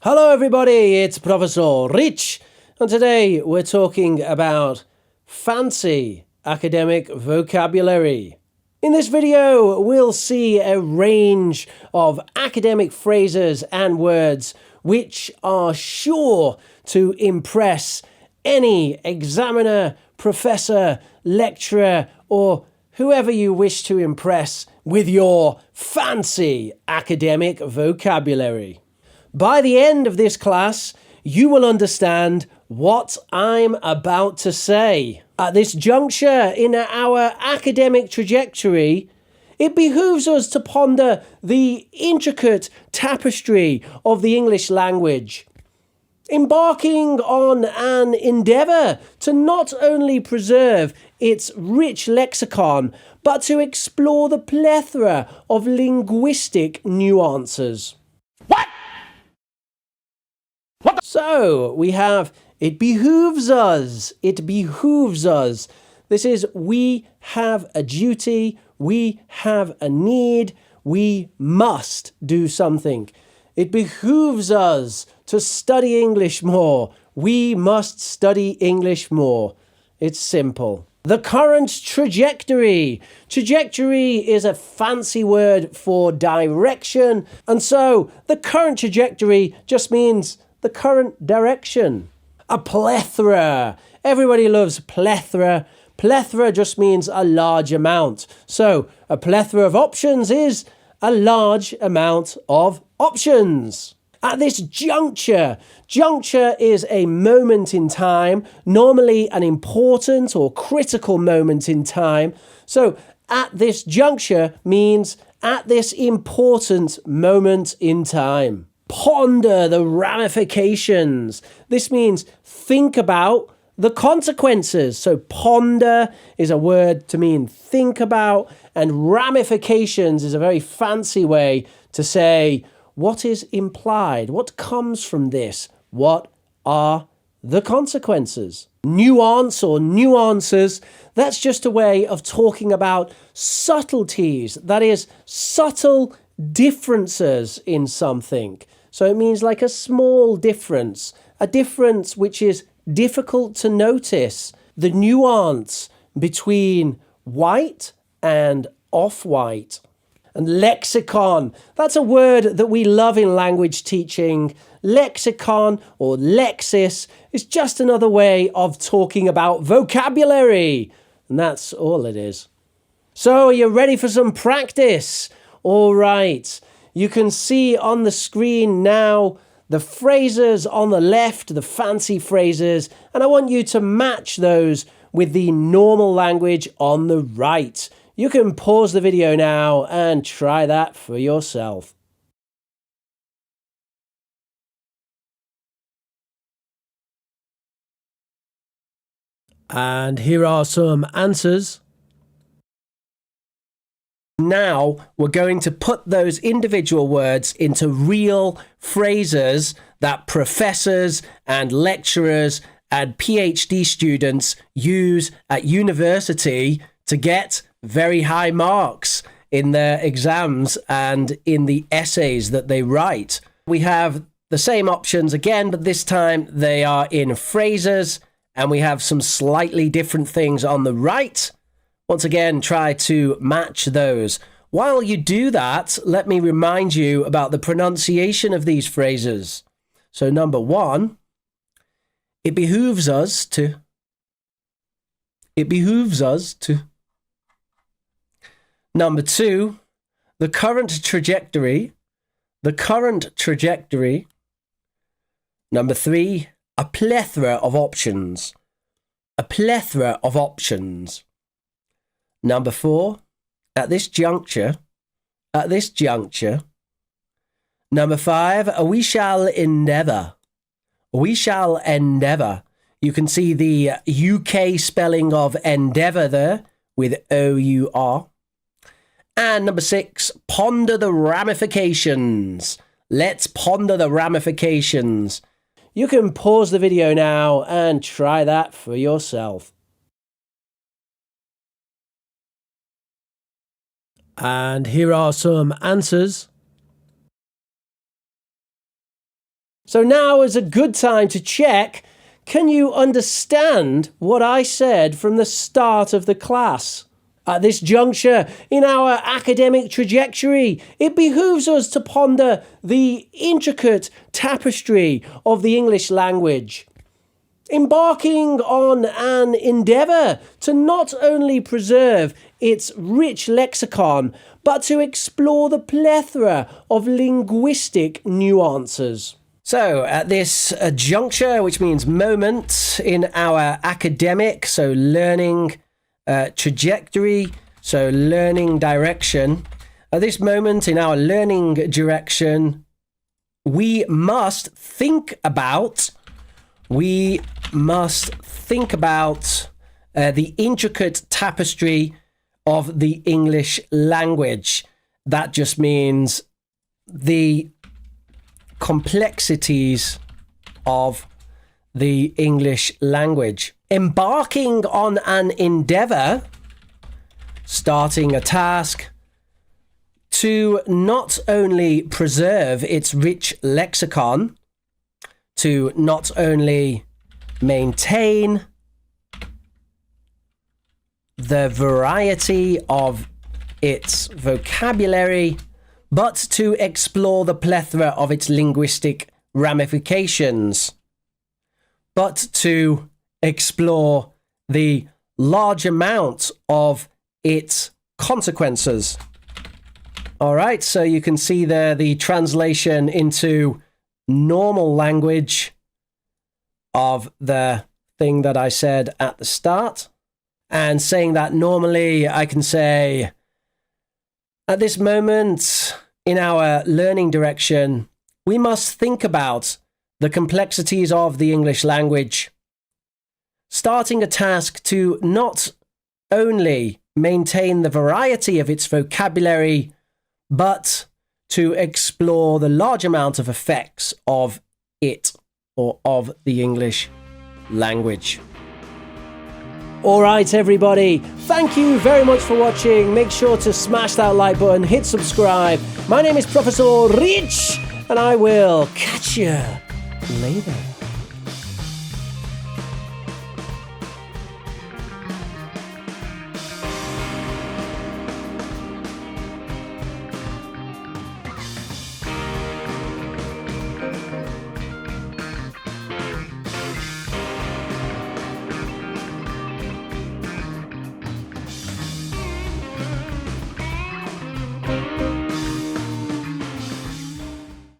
Hello everybody, it's Professor Rich, and today we're talking about fancy academic vocabulary. In this video, we'll see a range of academic phrases and words which are sure to impress any examiner, professor, lecturer, or whoever you wish to impress with your fancy academic vocabulary. By the end of this class, you will understand what I'm about to say. At this juncture in our academic trajectory, it behooves us to ponder the intricate tapestry of the English language, embarking on an endeavour to not only preserve its rich lexicon, but to explore the plethora of linguistic nuances. So we have it behooves us. It behooves us. This is we have a duty, we have a need, we must do something. It behooves us to study English more. We must study English more. It's simple. The current trajectory. Trajectory is a fancy word for direction, and so the current trajectory just means the current direction. A plethora. Everybody loves plethora. Plethora just means a large amount. So a plethora of options is a large amount of options. At this juncture, juncture is a moment in time, normally an important or critical moment in time. So at this juncture means at this important moment in time. Ponder the ramifications. This means think about the consequences. So ponder is a word to mean think about, and ramifications is a very fancy way to say what is implied, what comes from this, what are the consequences. Nuance or nuances, that's just a way of talking about subtleties, that is, subtle differences in something. So it means like a small difference, a difference which is difficult to notice. The nuance between white and off-white. And lexicon, that's a word that we love in language teaching. Lexicon or lexis is just another way of talking about vocabulary. And that's all it is. So are you ready for some practice? All right, you can see on the screen now the phrases on the left, the fancy phrases, and I want you to match those with the normal language on the right. You can pause the video now and try that for yourself. And here are some answers. Now we're going to put those individual words into real phrases that professors and lecturers and PhD students use at university to get very high marks in their exams and in the essays that they write. We have the same options again, but this time they are in phrases, and we have some slightly different things on the right. Once again, try to match those. While you do that, let me remind you about the pronunciation of these phrases. So number one, it behooves us to. It behooves us to. Number two, the current trajectory. The current trajectory. Number three, a plethora of options. A plethora of options. Number four, at this juncture. At this juncture. Number five, we shall endeavour. We shall endeavour. You can see the UK spelling of endeavour there with O-U-R. And number six, ponder the ramifications. Let's ponder the ramifications. You can pause the video now and try that for yourself. And here are some answers. So now is a good time to check, can you understand what I said from the start of the class? At this juncture in our academic trajectory, it behooves us to ponder the intricate tapestry of the English language, embarking on an endeavour to not only preserve its rich lexicon, but to explore the plethora of linguistic nuances. So, at this juncture, which means moment in our academic, so learning trajectory, so learning direction, at this moment in our learning direction, we must think about the intricate tapestry of the English language. That just means the complexities of the English language. Embarking on an endeavour, starting a task, to not only preserve its rich lexicon, to not only maintain the variety of its vocabulary, but to explore the plethora of its linguistic ramifications, but to explore the large amount of its consequences. All right, so you can see there the translation into normal language of the thing that I said at the start. And saying that normally, I can say, at this moment in our learning direction, we must think about the complexities of the English language, starting a task to not only maintain the variety of its vocabulary, but to explore the large amount of effects of it, or of the English language. All right, everybody. Thank you very much for watching. Make sure to smash that like button, hit subscribe. My name is Professor Rich, and I will catch you later.